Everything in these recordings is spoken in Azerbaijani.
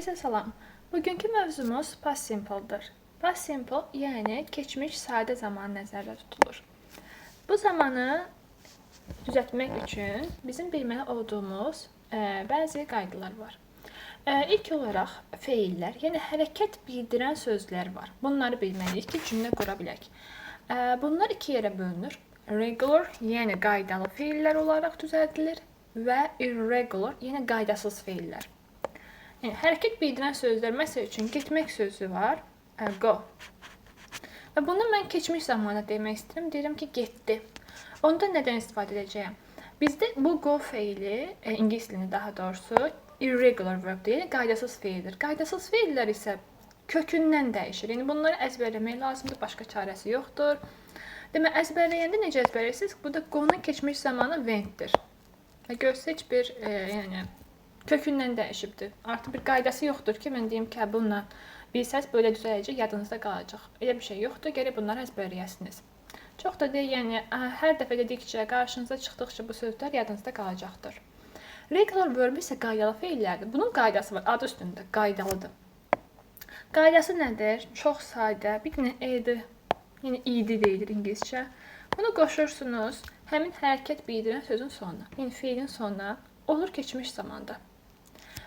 Hər kəsə salam. Bugünkü mövzumuz past simple'dır. Past simple, yəni keçmiş sadə zaman nəzərdə tutulur. Bu zamanı düzəltmək üçün bizim bilməli olduğumuz bəzi qaydalar var. İlk olaraq feillər, yəni hərəkət bildirən sözlər var. Bunları bilməliyik ki, cümlə qura bilək. Bunlar iki yerə bölünür. Regular, yəni qaydalı feillər olaraq düzəldilir və irregular, yəni qaydasız feillər. Yəni, hərəkət bildirən sözlər, məsəl üçün, getmək sözü var, go. Və bunu mən keçmiş zamanda demək istəyirəm, deyirəm ki, getdi. Onda nədən istifadə edəcəyəm? Bizdə bu go feili, ingilis dilində daha doğrusu, irregular verb-dir, yəni qaydasız feildir. Qaydasız feillər isə kökündən dəyişir. Yəni, bunları əzbərləmək lazımdır, başqa çarəsi yoxdur. Demək, əzbərləyəndə necə əzbərləyirsiniz? Burada go-nun keçmiş zamanı went-dir. Və görsə heç bir, yəni, kökündən dəyişibdir. Artıq bir qaydası yoxdur ki, mən deyim ki, bununla bilsəz belə düzələcək, yadınızda qalacaq. Elə bir şey yoxdur, gərək bunları əzbərləyəsiniz. Çox da deyil, yəni hər dəfə dedikcə, qarşınıza çıxdıqca bu sözlər yadınızda qalacaqdır. Regular verb isə qaydalı feillərdir. Bunun qaydası var, adı üstündə, qaydalıdır. Qaydası nədir? Çox sadə, bir dənə edi, yəni idi deyilir ingiliscə. Bunu qoşursunuz həmin hərəkət bildirən sözün sonuna, yəni feilin sonuna, olur keçmiş zamanda.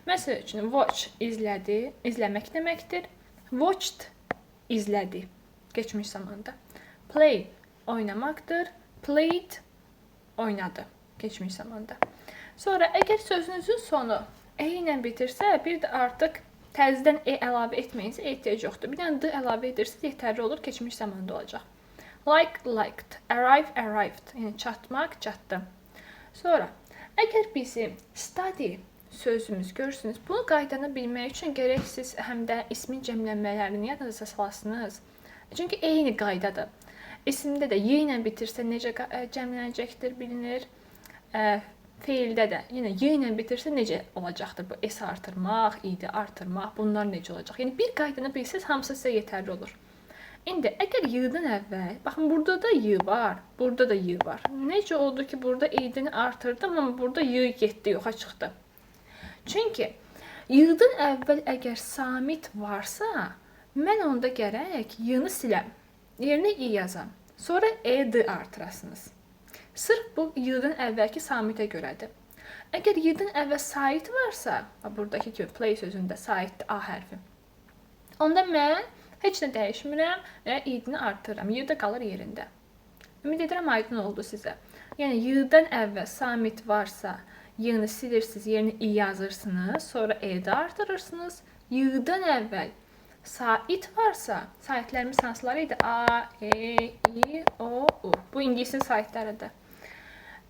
Məsəl üçün, watch izlədi, izləmək deməkdir. Watched izlədi, keçmiş zamanda. Play oynamaqdır. Played oynadı, keçmiş zamanda. Sonra, əgər sözünüzün sonu e ilə bitirsə, bir də artıq təzədən e əlavə etməyinizə ehtiyac yoxdur. Bir dənə d əlavə edirsiniz, yetərli olur, keçmiş zamanda olacaq. Like, liked. Arrive, arrived. Yəni, çatmaq, çatdı. Sonra, əgər bizim study sözümüz görürsünüz, bunu qaydana bilmək üçün gərək siz həm də ismin cəmlənmələrini yadınıza salasınız. Çünki eyni qaydadır. İsimdə də y ilə bitirsə necə cəmlənəcəkdir bilinir. Feildə də yenə y ilə bitirsə necə olacaqdır? Bu s artırmaq, idi artırmaq, bunlar necə olacaq? Yəni bir qaydanı bilsəz, hamısı sizə yetərli olur. İndi əgər y-dən əvvəl, baxın burada da y var, burada da y var. Necə oldu ki, burada i-dini artırdım, amma burada y getdi, yoxa çıxdı. Çünki y-dən əvvəl əgər samit varsa, mən onda gərək y-ni siləm, yerinə i yazam. Sonra e-d artırasınız. Sırf bu y-dən əvvəlki samitə görədir. Əgər y-dən əvvəl sait varsa, buradakı kimi play sözündə saitdir a hərfi. Onda mən heç nə dəyişmirəm və i-dini artırıram. Y da qalır yerində. Ümid edirəm aydın oldu sizə. Yəni y-dən əvvəl samit varsa, y-ni silirsiniz, yerinə i yazırsınız, sonra e-də artırırsınız. Y-dən əvvəl sait varsa, saitlərimiz hansıları idi? A, E, I, O, U. Bu ingilisin saitləridir.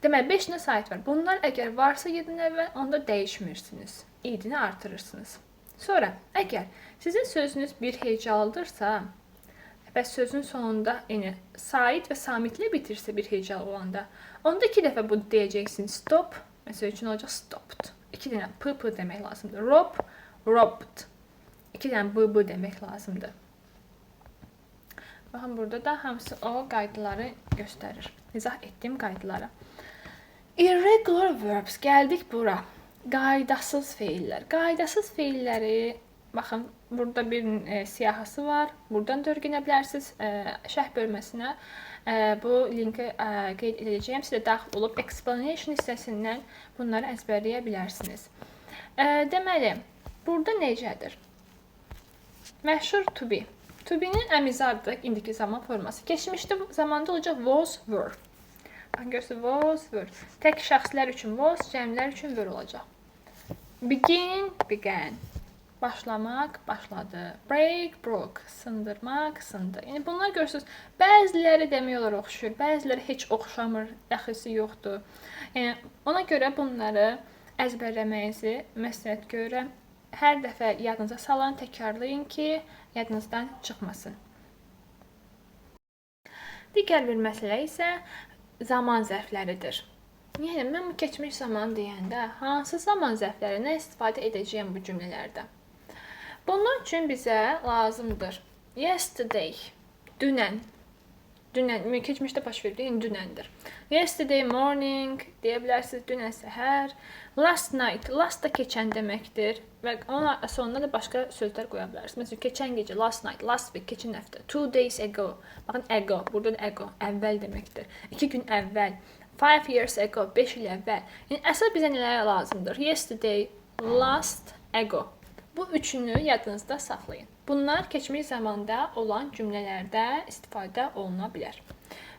Deməli, 5 dənə sait var. Bunlar əgər varsa y-dən əvvəl, onda dəyişmirsiniz. I-dini artırırsınız. Sonra, əgər sizin sözünüz bir hecalıdırsa və sözün sonunda yəni, sait və samitlə bitirsə bir hecalı olanda, onda 2 dəfə bunu deyəcəksiniz. Stop, məsəl üçün olacaq stopped. 2 dənə p demək lazımdır. Rob, robbed. 2 dənə b demək lazımdır. Baxın, burada da hamısı o qaydaları göstərir. İzah etdiyim qaydaları. Irregular verbs. Gəldik bura. Qaydasız feillər. Qaydasız feilləri, baxın, burada bir siyahısı var. Buradan da öyrənə bilərsiniz şərh bölməsinə. Bu linki qeyd edəcəyim. Sizə daxil olub explanation hissəsindən bunları əzbərləyə bilərsiniz. Deməli, burada necədir? Məşhur to be. To be-nin əmizadıdır, indiki zaman forması. Keçmişdə zamanda olacaq was, were. Baxın, görürsünüz, was, were. Tək şəxslər üçün was, cəmlər üçün were olacaq. Begin, began. Başlamaq, başladı. Break, broke. Sındırmaq, sındı. Yəni, bunlar görürsünüz, bəziləri demək olar oxşur, bəziləri heç oxşamır, dəxilsi yoxdur. Yəni, ona görə bunları əzbərləməyinizi məsləhət görürəm. Hər dəfə yadınıza salın, təkrarlayın ki, yadınızdan çıxmasın. Digər bir məsələ isə zaman zərfləridir. Yəni, mən bu keçmiş zaman deyəndə hansı zaman zərflərindən istifadə edəcəyəm bu cümlələrdə? Bunun üçün bizə lazımdır yesterday, dünən, dünən, keçmişdə baş verdi, indi dünəndir. Yesterday morning deyə bilərsiniz, dünən səhər. Last night, last da keçən deməkdir və onun sonuna da başqa sözlər qoya bilərsiniz. Məsələn, keçən gecə, last night, last week, keçən həftə, 2 days ago. Baxın, ago, burada da ago, əvvəl deməkdir. 2 gün əvvəl, 5 years ago, 5 il əvvəl. Yəni, əsas bizə nələr lazımdır? Yesterday, last, ago. Bu üçünü yadınızda saxlayın. Bunlar keçmiş zamanda olan cümlələrdə istifadə oluna bilər.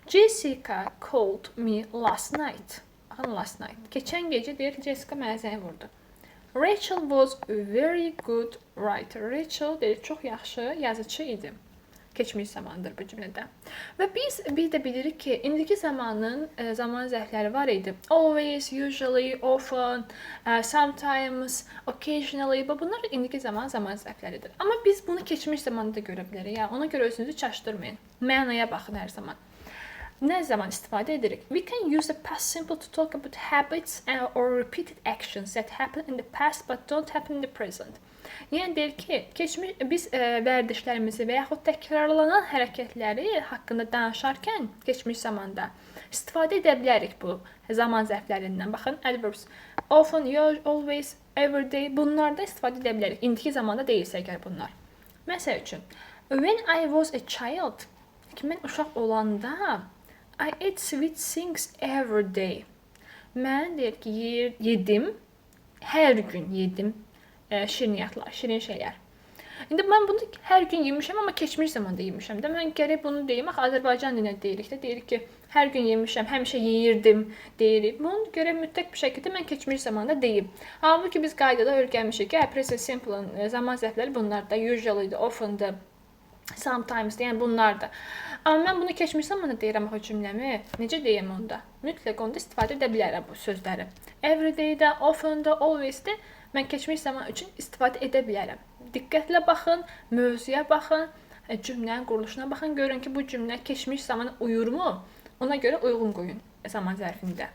Jessica called me last night. Baxın, last night. Keçən gecə deyir ki, Jessica mənə zəng vurdu. Rachel was a very good writer. Rachel deyir, çox yaxşı yazıcı idi. Keçmiş zamandır bu cümlədə. Və biz də bilirik ki, indiki zamanın zaman zərfləri var idi. Always, usually, often, sometimes, occasionally. Bunlar indiki zaman zərfləridir. Amma biz bunu keçmiş zamanda görə bilərik. Yəni, ona görə özünüzü çaşdırmayın. Mənaya baxın hər zaman. Nə zaman istifadə edirik? We can use the past simple to talk about habits or repeated actions that happen in the past but don't happen in the present. Yəni deyir ki, biz vərdişlərimizi və yaxud təkrarlanan hərəkətləri haqqında danışarkən keçmiş zamanda istifadə edə bilərik bu zaman zərflərindən. Baxın, adverbs often, always, every day bunlarda istifadə edə bilərik. İndiki zamanda deyilsə əgər bunlar. Məsəl üçün, when I was a child, mən uşaq olanda I ate sweet things every day. Mən deyir ki, yedim, hər gün yedim şirniyyatlar, şirin şeylər. İndi mən bunu hər gün yemişəm, amma keçmiş zamanda yemişəm. Mən gərək bunu deyim, axı Azərbaycan dilinə deyirik də, deyirik ki, hər gün yemişəm, həmişə yeyirdim, deyirik. Bunu görə mütləq bir şəkildə mən keçmiş zamanda deyim. Halbuki biz qaydada öyrənmişik ki, present simple-ın zaman zərfləri bunlardır, usually-dir, often-dır, sometimes, yəni bunlardır. Amma mən bunu keçmiş zamanda deyirəm o cümləmi. Necə deyəm onda? Mütləq onda istifadə edə bilərəm bu sözləri. Every day-də, often-da, always-də mən keçmiş zaman üçün istifadə edə bilərəm. Diqqətlə baxın, mövzuya baxın, cümlənin quruluşuna baxın. Görün ki, bu cümlə keçmiş zamana uyurmu? Ona görə uyğun qoyun zaman zərfində.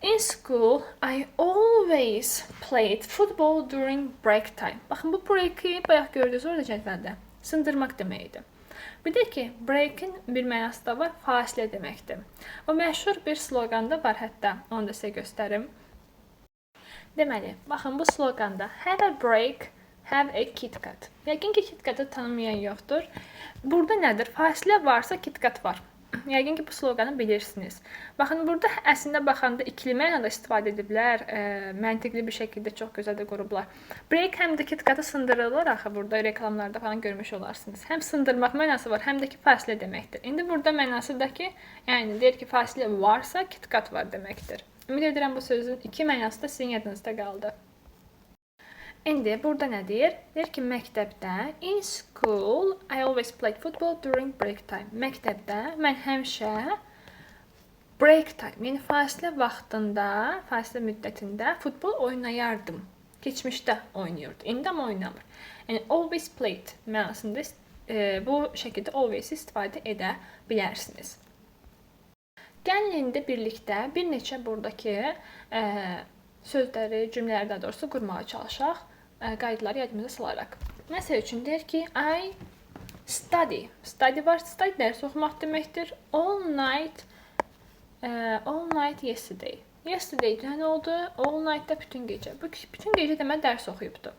In school, I always played football during break time. Baxın, bu break-i bayaq gördünüz orada cədvəldə. Sındırmaq deməkdir. Bir də ki, break-in bir mənası da var, fasilə deməkdir. O məşhur bir sloqan da var hətta, onu da sizə göstərim. Deməli, baxın bu sloqanda have a break, have a KitKat. Yəqin ki, KitKatı tanımayan yoxdur. Burada nədir? Fasilə varsa KitKat var. Yəqin ki, bu sloqanı bilirsiniz. Baxın, burada əslində baxanda ikili mənada istifadə ediblər, məntiqli bir şəkildə çox gözəl də qurublar. Break həm də KitKatı sındırırlar, axı burada reklamlarda falan görmüş olarsınız. Həm sındırmaq mənası var, həm də ki, fasilə deməkdir. İndi burada mənası da ki, yəni deyir ki, fasilə varsa KitKat var deməkdir. Ümid edirəm bu sözün iki mənası da sizin yadınızda qaldı. İndi burada nə deyir? Deyir ki, məktəbdə, in school, I always played football during break time. Məktəbdə mən həmişə break time, yəni fasilə vaxtında, fasilə müddətində futbol oynayardım. Keçmişdə oynayırdı, indi amma oynamır. Yəni, always played mənasında bu şəkildə always istifadə edə bilərsiniz. Gəlin indi birlikdə bir neçə buradakı sözləri, cümlələri daha doğrusu qurmağa çalışaq. Qaydaları yadımıza salaraq. Məsəl üçün deyir ki, I study. Study var, study dərs oxumaq deməkdir. All night yesterday. Yesterday dünən oldu, all night da bütün gecə. Bütün gecə demək dərs oxuyubdu.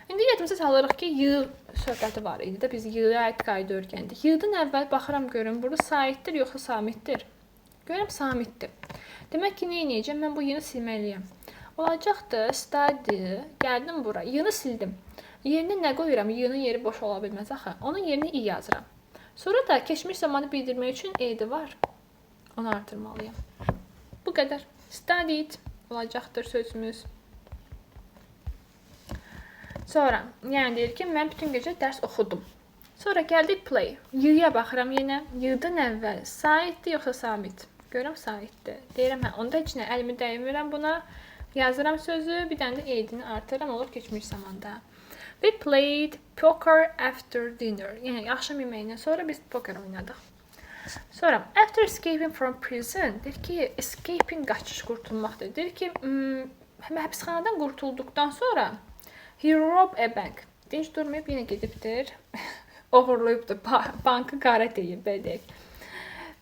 İndi yadımıza salırıq ki, yığ söhbəti var idi də, biz yığa aid qayda öyrəndik. Yığdan əvvəl baxıram görüm, burada saitdir yoxsa samitdir? Görürəm, samitdir. Demək ki, nə edəcəm? Mən bu yığını silməliyəm. Olacaqdır, study, gəldim bura, yığını sildim. Yerinə nə qoyuram? Yığının yeri boş ola bilməz axı. Onun yerini i yazıram. Sonra da keçmiş zamanı bildirmək üçün edi var. Onu artırmalıyam. Bu qədər. Studied olacaqdır sözümüz. Sonra, yəni deyir ki, mən bütün gecə dərs oxudum. Sonra gəldik play. Yığıya baxıram yenə. Yığdan əvvəl saitdir yoxsa samit? Görürəm, saitdir. Deyirəm, hə, onda heç nə, əlimi dəymirəm buna. Yazıram sözü, bir dənə də edini artıram, olur keçmiş zamanda. We played poker after dinner. Yəni, axşam yeməyindən sonra biz poker oynadıq. Sonra, after escaping from prison, deyir ki, escaping qaçış, qurtulmaqdır. Deyir ki, həbsxanadan qurtulduqdan sonra he robbed a bank. Dinc durmayıb, yenə gedibdir. Oğurlayıbdır, bankı qarət edib, belə deyək.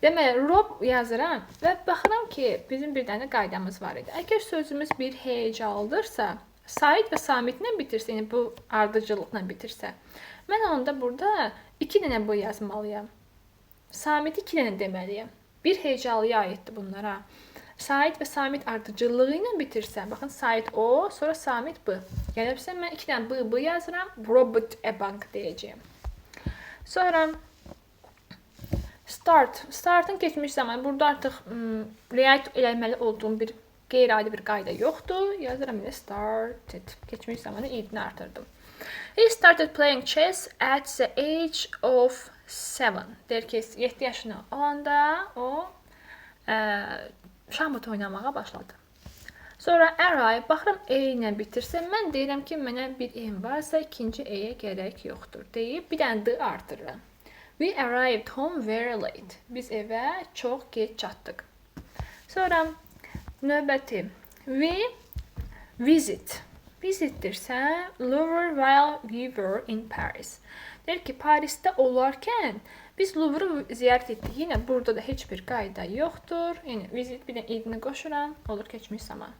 Deməli, rob yazıram və baxıram ki, bizim bir dənə qaydamız var idi. Əgər sözümüz bir hecalıdırsa, Said və Samitlə bitirsə, yəni bu ardıcıllıqla bitirsə, mən onda burada 2 dənə bu yazmalıyam. Samit 2 dənə deməliyəm. Bir hecalıya aiddir bunlara. Said və Samit ardıcıllığı ilə bitirsə, baxın Said o, sonra Samit b. Gəlibsə mən 2 dənə b yazıram, Robert a bank deyəcəyəm. Sonra Startın keçmiş zamanı. Burada artıq riayət eləməli olduğum bir qeyri-adi bir qayda yoxdur. Yazıram elə started. Keçmiş zamanı idini artırdım. He started playing chess at the age of 7. Deyir ki, 7 yaşına olanda o şahmat oynamağa başladı. Sonra arrive, baxıram e ilə bitirsə, mən deyirəm ki, mənə bir e varsa, ikinci e-yə gərək yoxdur deyib, bir dənə d artırıram. We arrived home very late. Biz evə çox gec çatdıq. Sonra növbəti. We visit. Visitdirsə, Louvre while we were in Paris. Deyir ki, Parisdə olarkən biz Louvre ziyarət etdik. Yenə burada da heç bir qayda yoxdur. Yəni visit bir də idini qoşuram, olur keçmiş zaman.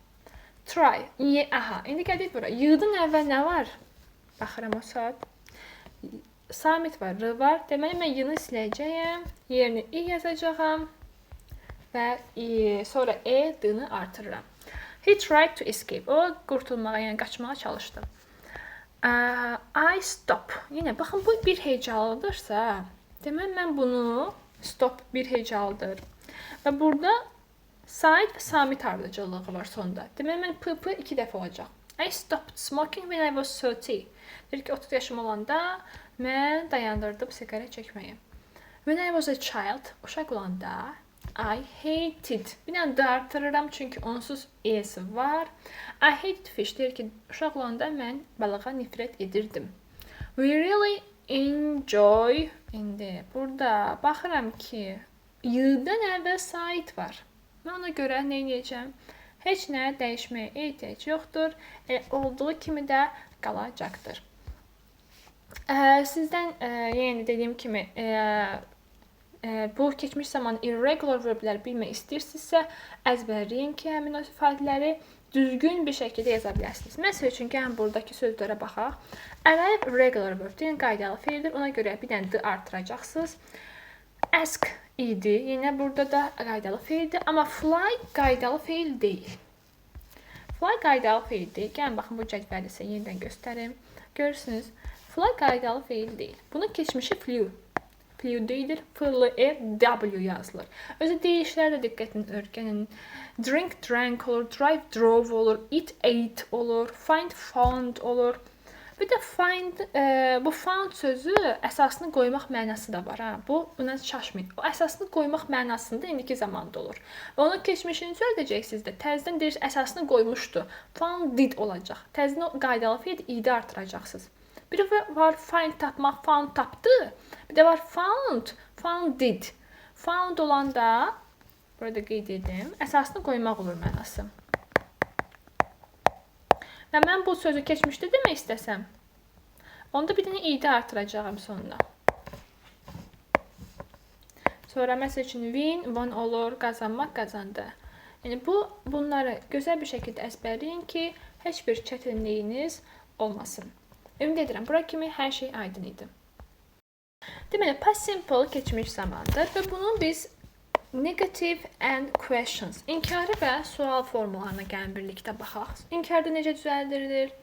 Try. Aha, indi gəldik bura. Yığdan əvvəl nə var? Baxıram o saat. Samit var, r var. Deməli, mən y-ni siləcəyəm. Yerini i yazacağam. Və sonra e, d-ni artırıram. He tried to escape. O, qurtulmağa, yəni qaçmağa çalışdı. I stop. Yenə, baxın, bu bir hecalıdırsa, deməli, mən bunu, stop bir hecalıdır. Və burada Said və Samit ardıcılığı var sonda. Deməli, mən p 2 dəfə olacaq. I stopped smoking when I was 30. Deyir ki, 30 yaşım olanda mən dayandırdım siqaret çəkməyi. When I was a child, uşaq olanda, I hated. Bir dənə də artırıram çünki onsuz e-si var. I hated fish. Deyir ki, uşaq olanda mən balığa nifrət edirdim. We really enjoy. İndi burada baxıram ki, y-dən əvvəl Said var. Mən ona görə nə edəcəm? Heç nə dəyişməyə ehtiyac yoxdur. Olduğu kimi də qalacaqdır. Sizdən yəni dediyim kimi bu keçmiş zaman irregular verblər bilmək istəyirsinizsə, əzbərləyin ki, həmin o ifadələri düzgün bir şəkildə yaza bilərsiniz. Məsəl üçün, gəlin buradakı sözlərə baxaq. Arrive regular verb, yəni qaydalı feildir. Ona görə bir dənə d artıracaqsınız. Ask idi. Yenə burada da qaydalı feildir. Amma fly qaydalı feil deyil. Fly qaydalı feil deyil. Gəlin, baxın, bu cədvəli isə yenidən göstərim. Görürsünüz, fly qaydalı feil deyil. Bunun keçmişi flew. Flew deyilir. F-L-E-W yazılır. Özü deyişlərdə diqqətini öyrənin. Drink, drank olur. Drive, drove olur. Eat, ate olur. Find, found olur. Bir də find, bu found sözü əsasını qoymaq mənası da var. Buna şaşmayın. O əsasını qoymaq mənasında indiki zamanda olur. Və onun keçmişini söyləyəcəksiniz də. Təzədən deyirsiniz, əsasını qoymuşdu. Found did olacaq. Təzədən o qaydalı feil idi artıracaqsınız. Bir də var find tapmaq, found tapdı. Bir də var found did. Found olanda, burada qeyd edim, əsasını qoymaq olur mənası. Və mən bu sözü keçmişdə demək istəsəm, onda bir dənə idi artıracağım sonuna. Sonra məsəl üçün won olur, qazanmaq, qazandı. Yəni bunları gözəl bir şəkildə əzbərləyin ki, heç bir çətinliyiniz olmasın. Ümid edirəm, bura kimi hər şey aydın idi. Deməli, past simple keçmiş zamandır və bunu biz negative and questions, inkarı və sual formalarına gəlin birlikdə baxaq. İnkarda necə düzəldilir?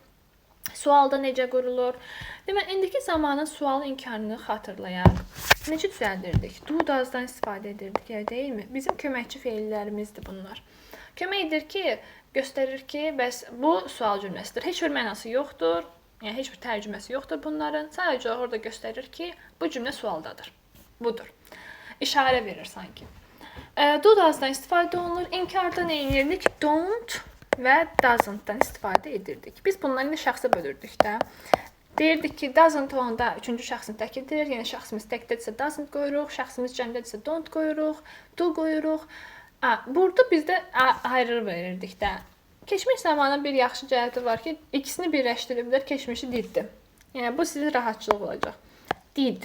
Sualda necə qurulur? Deməli, indiki zamanın sual inkarını xatırlayaq. Necə düzəldirdik? Do does'dan istifadə edirdik, deyilmi? Bizim köməkçi feillərimizdir bunlar. Kömək edir ki, göstərir ki, bəs bu sual cümləsidir. Heç bir mənası yoxdur, yəni heç bir tərcüməsi yoxdur bunların. Sadəcə orada göstərir ki, bu cümlə sualdadır. Budur. İşarə verir sanki. Do does'dan istifadə olunur. İnkarda nə edirdik? Don't və doesn'tdan istifadə edirdik. Biz bunları şəxsə bölürdük də. Deyirdik ki, doesn't olanda üçüncü şəxsin təkidir. Yəni şəxsimiz təkdədirsə doesn't qoyuruq, şəxsimiz cəmdədirsə don't qoyuruq, do qoyuruq. Burada biz də ayrı verirdik də. Keçmiş zamanın bir yaxşı cəhəti var ki, ikisini birləşdiriblər, keçmişi diddir. Yəni bu sizin rahatçılıq olacaq. Did.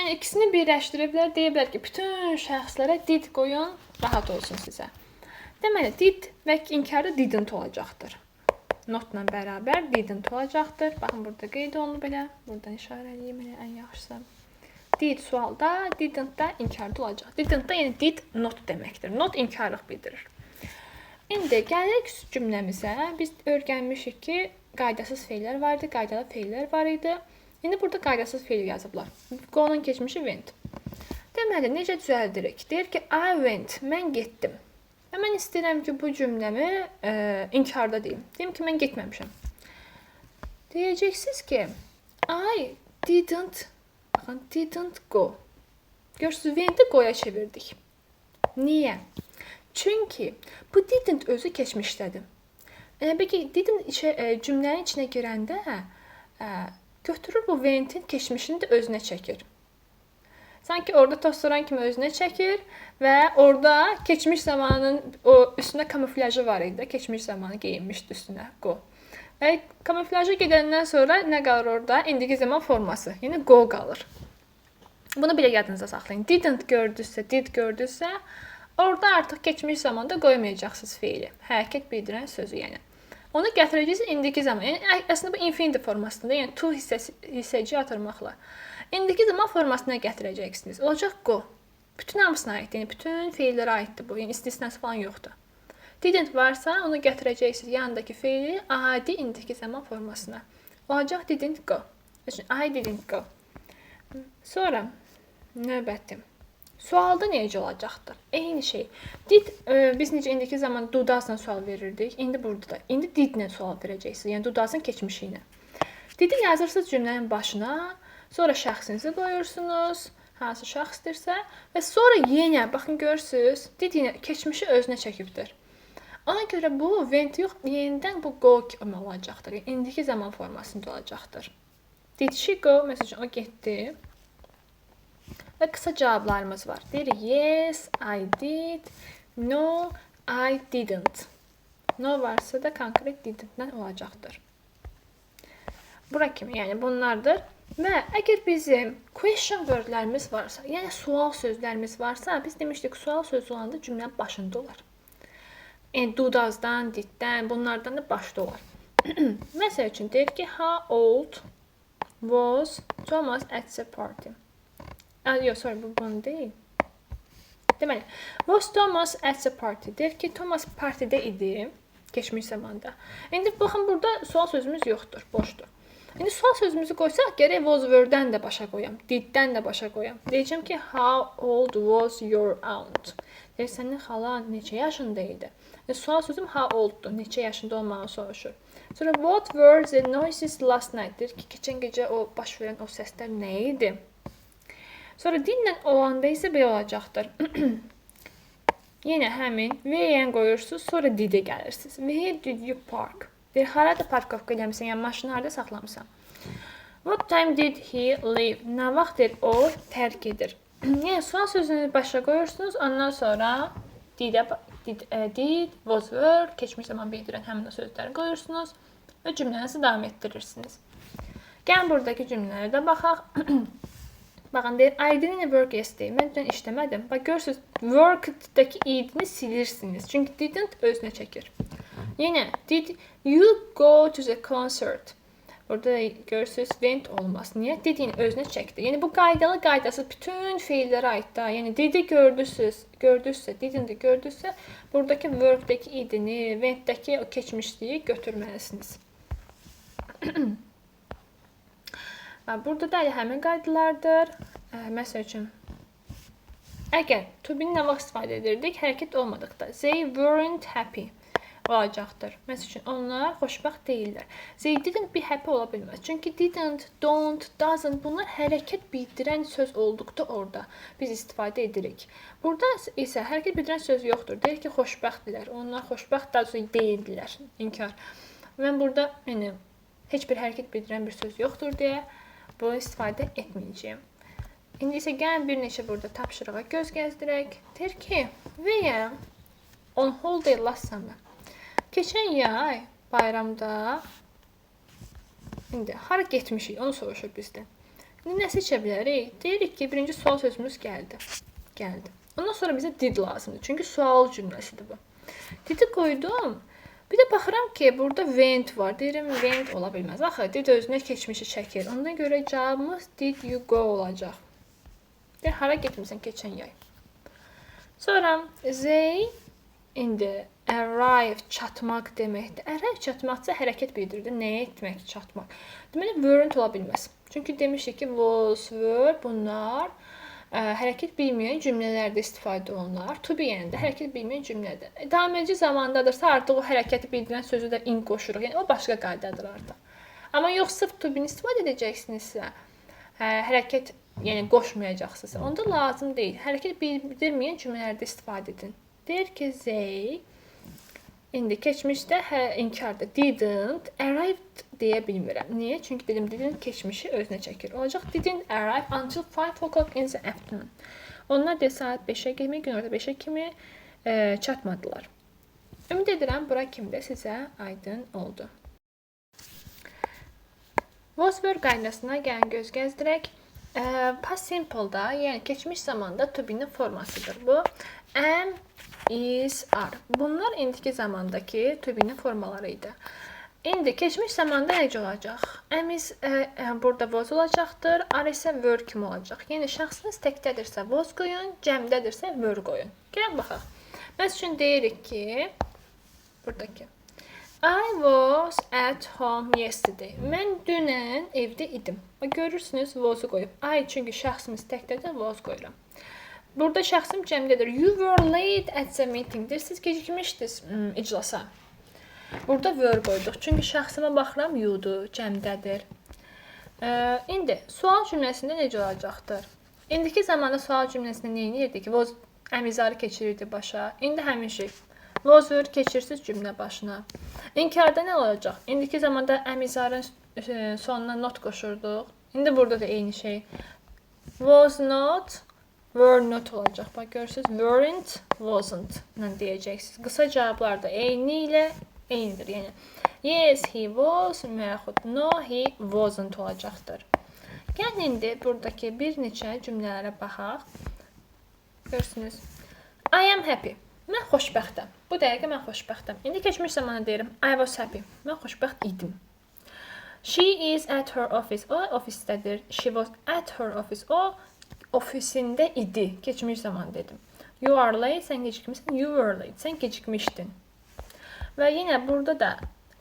Yəni ikisini birləşdiriblər, deyiblər ki, bütün şəxslərə did qoyun, rahat olsun sizə. Deməli, did və inkarda didn't olacaqdır. Notla bərabər didn't olacaqdır. Baxın, burada qeyd olunub belə. Buradan işarə edeyim ən yaxşısı. Did sualda, didn't da inkarda olacaq. Didn't da yəni did not deməkdir. Not inkarlıq bildirir. İndi gəlirik cümləmizə. Biz öyrənmişik ki, qaydasız feillər var idi, qaydalı feillər var idi. İndi burada qaydasız feil yazıblar. Go-nun keçmişi went. Deməli, necə düzəldirik? Deyir ki, I went, mən getdim. Və mən istəyirəm ki, bu cümləmi inkarda deyim. Deyim ki, mən getməmişəm. Deyəcəksiniz ki, I didn't, baxın, didn't go. Görürsünüz, went-i go-ya çevirdik. Niyə? Çünki bu didn't özü keçmişdədir. Peki, didn't cümlənin içinə girəndə götürür bu went-in keçmişini də özünə çəkir. Sanki orada tostoran kimi özünə çəkir və orada keçmiş zamanın o üstünə kamuflajı var idi. Keçmiş zamanı geyinmişdi üstünə go. Və kamuflajı gedəndən sonra nə qalır orada? İndiki zaman forması. Yəni go qalır. Bunu belə yadınıza saxlayın. Didn't gördünüzsə, did gördünüzsə, orada artıq keçmiş zamanda qoymayacaqsınız feili. Hərəkət bildirən sözü yəni. Onu gətirəcəksiniz indiki zaman. Yəni əslində bu infinitive formasında, yəni to hissəci atırmaqla. İndiki zaman formasına gətirəcəksiniz. Olacaq go. Bütün hamısına aiddir. Yəni bütün feillərə aiddir bu. Yəni istisnası falan yoxdur. Didn't varsa onu gətirəcəksiniz yanındakı feili adi indiki zaman formasına. Olacaq didn't go. I didn't go. Sonra növbəti. Sualda necə olacaqdır? Eyni şey. Did, biz necə indiki zaman dudazla sual verirdik. İndi burada da. İndi didlə sual verəcəksiniz. Yəni dudazın keçmişi ilə. Didi yazırsınız cümlənin başına. Sonra şəxsinizi qoyursunuz. Hansı şəxsdirsə. Və sonra yenə, baxın görürsünüz. Did yenə keçmişi özünə çəkibdir. Ona görə bu went yox, yenidən bu go kimi olacaqdır. Yəni indiki zaman formasında olacaqdır. Did she go? Məsələn, o getdi. Və qısa cavablarımız var. Deyir, yes, I did. No, I didn't. No varsa da konkret didn't-dən olacaqdır. Bura kimi, yəni bunlardır. Və əgər bizim question wordlərimiz varsa, yəni sual sözlərimiz varsa, biz demişdik, sual sözü olanda cümlənin başında olar. Yəni, dudazdan, diddən, bunlardan da başda olar. Məsəl üçün, deyir ki, how old was Thomas at the party? Yox, sorry, bu bunu deyil. Deməli, was Thomas at the party? Deyir ki, Thomas partidə idi, keçmiş zamanda. İndi baxın, burada sual sözümüz yoxdur, boşdur. İndi sual sözümüzü qoysaq, gərək was were-dən də başa qoyam, did-dən də başa qoyam. Deyəcəm ki, how old was your aunt? Deyir, sənin xalan neçə yaşında idi? Sual sözüm how olddur, neçə yaşında olmağı soruşur. Sonra, what were the noises last night? Deyir ki, keçən gecə o baş verən o səslər nə idi? Sonra dinlə olanda isə belə olacaqdır. Yenə həmin where-yə qoyursunuz, sonra did-ə gəlirsiniz. Where did you park? Deyir, harada parkovka eləmişsən, yəni maşını harada saxlamısan? What time did he leave? Nə vaxtdır o tərk edir? Yəni, sual sözünü başa qoyursunuz, ondan sonra did, was, were, keçmiş zaman bildirən həmin o sözləri qoyursunuz və cümlənizi davam etdirirsiniz. Gəlin buradakı cümlələrə də baxaq. Baxın, deyir, I didn't work yesterday. Mən dünən işləmədim. Bax, görürsünüz, work'dəki idini silirsiniz. Çünki didn't özünə çəkir. Yenə, did you go to the concert? Burada görürsünüz, went olmaz. Niyə? Did yenə özünə çəkdi. Yəni, bu qaydalı qaydası bütün feillərə aiddir. Yəni, did'i gördünüzsə, didn't gördünüzsə, buradakı work'dəki idini, went'dəki o keçmişliyi götürməlisiniz. Burada da elə həmin qaydalardır. Məsəl üçün, əgər to be-ni nə vaxt istifadə edirdik, hərəkət olmadıqda. They weren't happy olacaqdır. Məsəl üçün, onlar xoşbəxt deyirlər. They didn't be happy ola bilməz. Çünki didn't, don't, doesn't bunlar hərəkət bildirən söz olduqda orada biz istifadə edirik. Burada isə hərəkət bildirən söz yoxdur. Deyir ki, xoşbəxtdirlər. Onlar xoşbəxt deyildilər. İnkar. Mən burada heç bir hərəkət bildirən bir söz yoxdur deyə bunu istifadə etməyəcəyim. İndi isə gəlin bir neçə burada tapşırığa göz gəzdirək. Deyir ki, we are on holiday last summer. Keçən yay bayramda hara getmişik, onu soruşur bizdən. İndi nə seçə bilərik? Deyirik ki, birinci sual sözümüz gəldi. Ondan sonra bizə did lazımdır. Çünki sual cümləsidir bu. Didi qoydum. Bir də baxıram ki, burada went var. Deyirəm, went ola bilməz. Axı, did özünə keçmişi çəkir. Ona görə cavabımız did you go olacaq. Deyir, hara getmirsən keçən yay. Sonra they indi arrive çatmaq deməkdir. Arrive çatmaqsa hərəkət bildirir. Nəyə etmək çatmaq? Deməli, weren't ola bilməz. Çünki demişik ki, was, were bunlar hərəkət bilməyən cümlələrdə istifadə olunur. To be yəni də hərəkət bilməyən cümlədir. Davam edici zamandadırsa artıq o hərəkəti bildirən sözü də in qoşuruq. Yəni o başqa qaydadır artıq. Amma yox sırf to be-ni istifadə edəcəksinizsə, hərəkət yəni qoşmayacaqsınızsa, onda lazım deyil. Hərəkət bildirməyən cümlələrdə istifadə edin. Deyir ki, they indi keçmişdə inkarda didn't arrived deyə bilmirəm. Niyə? Çünki dedim didn't keçmişi özünə çəkir. Olacaq didn't arrive until 5 o'clock in the afternoon. Onlar da saat 5-ə kimi, gün orta 5-ə kimi çatmadılar. Ümid edirəm bura kimi də sizə aydın oldu. Was were qaydasına gəlin göz gəzdirək. Past simple-da, yəni keçmiş zamanda to be-nin formasıdır bu. Am, is, are. Bunlar indiki zamandakı to be-nin formaları idi. İndi keçmiş zamanda necə olacaq? Am is burada was olacaqdır, are isə were kimi olacaq. Yəni şəxsiniz təkdədirsə was qoyun, cəmdədirsə were qoyun. Gəlin baxaq. Məs üçün deyirik ki, buradakı I was at home yesterday. Mən dünən evdə idim. Görürsünüz was-u qoyub. I çünki şəxsimiz təkdədir, was qoyuram. Burada şəxsim cəmdədir. You were late at the meeting. Siz gecikmişdiniz iclasa. Burada were qoyduq. Çünki şəxsimə baxıram you'dur, cəmdədir. İndi sual cümləsində necə olacaqdır? İndiki zamanda sual cümləsində nə edirdik ki? Was əmizarı keçirirdi başa. İndi həmin şey. Was were keçirsiniz cümlə başına. İnkarda nə olacaq? İndiki zamanda əmizarın sonuna not qoşurduq. İndi burada da eyni şey. Was not, were not olacaq. Bax görürsünüz, weren't, wasn't deyəcəksiniz. Qısa cavablar da eyni ilə eynidir. Yəni yes, he was, yaxud no, he wasn't olacaqdır. Gəlin indi buradakı bir neçə cümlələrə baxaq. Görürsünüz. I am happy. Mən xoşbəxtəm. Bu dəqiqə mən xoşbəxtəm. İndi keçmiş zamanda deyirəm. I was happy. Mən xoşbəxt idim. She is at her office. O ofisdədir. She was at her office. O ofisində idi. Keçmiş zaman dedim. You are late. Sən gecikmişsən. You were late. Sən gecikmişdin. Və yenə burada da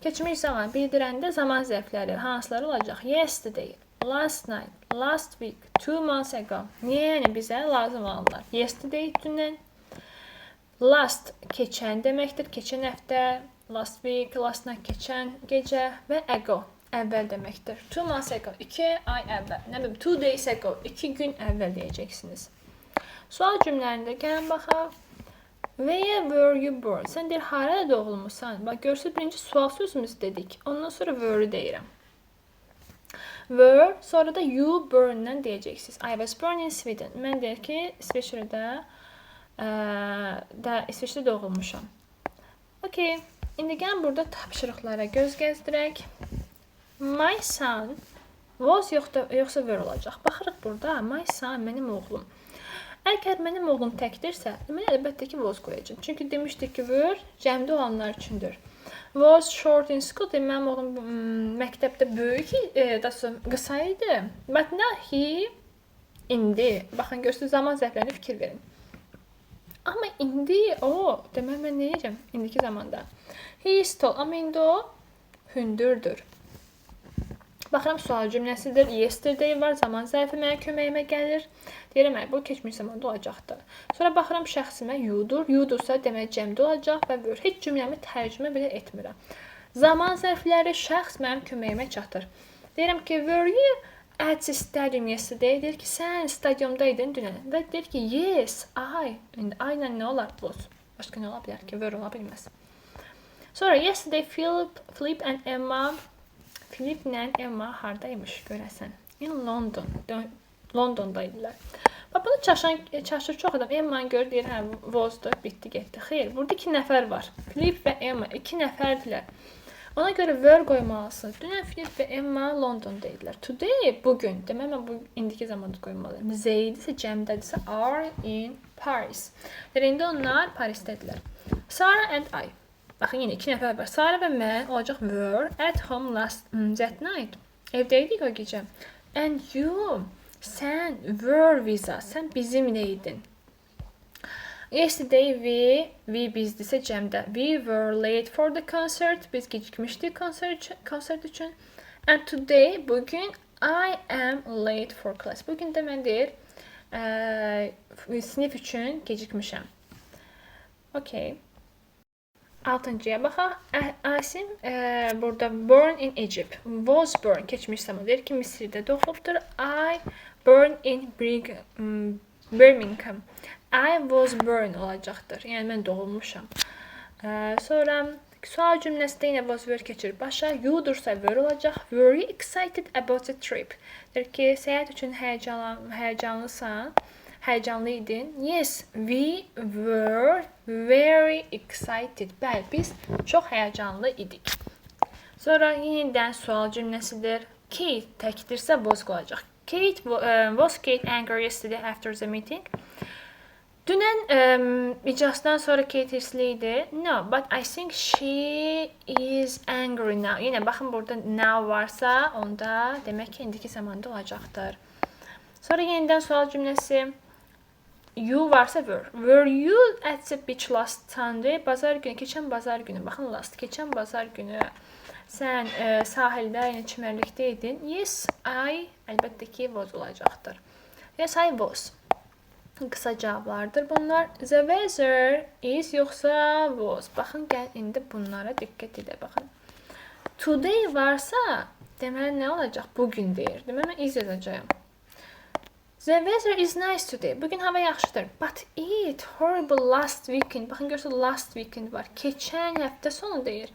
keçmiş zaman bildirəndə zaman zərfləri hansıları olacaq? Yesterday, last night, last week, 2 months ago. Niyə yəni bizə lazım olanlar? Yesterday dünən. Last keçən deməkdir, keçən həftə, last week, last night keçən gecə və ago əvvəl deməkdir. 2 months ago, 2 ay əvvəl, nə bilim 2 days ago, 2 gün əvvəl deyəcəksiniz. Sual cümlələrində gəlin baxaq. Where were you born? Sən deyir, harada doğulmusan? Bax, görürsünüz, birinci sual sözümüz dedik. Ondan sonra were deyirəm. Were, sonra da you born-dən deyəcəksiniz. I was born in Sweden. Mən deyir ki, İsveçrədə İsveçdə doğulmuşam. Okay. İndi gəlin burada tapşırıqlara göz gəzdirək. My son was yoxsa were olacaq. Baxırıq burada. My son mənim oğlum. Əgər mənim oğlum təkdirsə, mən əlbəttə ki was qoyacağam. Çünki demişdik ki were cəmdə olanlar üçündür. Was short in school. Mənim oğlum məktəbdə böyük, qısa idi. But now he indi. Baxın görürsünüz zaman zərflərinə fikir verin. Amma indi o, demək mən nə deyəcəm indiki zamanda? He is tall, amma indi o hündürdür. Baxıram sual cümləsidir. Yesterday var, zaman zərfi mənə köməyimə gəlir. Deyirəm, bu keçmiş zamanda olacaqdır. Sonra baxıram şəxsimə you'dur. You'dursa demək cəmdə olacaq və were. Heç cümləmi tərcümə belə etmirəm. Zaman zərfləri şəxs mənim köməyimə çatır. Deyirəm ki, were you at the stadium yesterday? Deyir ki, sən stadiumdaydın dünən. Və deyir ki, yes, I. İndi I ilə nə olar? Was. Başqa nə ola bilər ki? Were ola bilməz. Sonra yesterday Philip and Emma. Philip ilə Emma hardaymış görəsən? In London. Londondaydılar. Bax, bunu çaşır çox adam. Emma'nı görür, deyir, was'dur, bitdi, getdi. Xeyr, burada 2 nəfər var. Philip və Emma 2 nəfərdilər. Ona görə were qoymalısınız. Dünən Filip və Emma Londonda idilər. Today, bugün. Demək mən bu indiki zamanda qoymalıyım. They isə cəmdədirsə are in Paris. İndi onlar Parisdədirlər. Sarah and I. Baxın, yenə 2 nəfər var. Sarah və mən olacaq were at home that night. Evdəydik o gecə. And you, sən were with us. Sən bizimlə idin. Yesterday we bizdirsə cəmdə. We were late for the concert. Biz gecikmişdik konsert üçün. And today, bugün I am late for class. Bugün də mən deyir, sinif üçün gecikmişəm. Okay. 6-cıya baxaq. Asim burada born in Egypt. Was born keçmiş zaman deyir ki, Misirdə doğulubdur. I born in Birmingham. I was born olacaqdır. Yəni mən doğulmuşam. Sonra sual cümləsi də yenə was were keçir başa. You dursa were olacaq. Were you excited about the trip? Deyir ki, səyahət üçün həyəcanlısan. Həyəcanlı idin. Yes, we were very excited. Bəli, biz çox həyəcanlı idik. Sonra yenidən sual cümləsidir. Kate təkdirsə was olacaq. Was Kate angry yesterday after the meeting? Dünən iclasdan sonra Kate hirsli idi. No, but I think she is angry now. Yenə baxın, burada now varsa, onda demək ki, indiki zamanda olacaqdır. Sonra yenidən sual cümləsi. You varsa were. Were you at the beach last Sunday? Bazar günü, keçən bazar günü. Baxın, last, keçən bazar günü. Sən sahildə, yəni çimərlikdə idin. Yes, I, əlbəttə ki, was olacaqdır. Yes, I was. Qısa cavablardır bunlar. The weather is yoxsa was. Baxın, gəl indi bunlara diqqət edə baxın. Today varsa, deməli nə olacaq? Bugün deyir. Deməli mən is yazacağım. The weather is nice today. Bugün hava yaxşıdır. But it horrible last weekend. Baxın, görürsünüz last weekend var. Keçən həftə sonu deyir.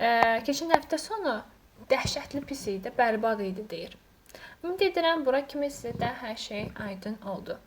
Keçən həftə sonu dəhşətli pis idi, bərbad idi deyir. Ümid edirəm bura kimi sizə də hər şey aydın oldu.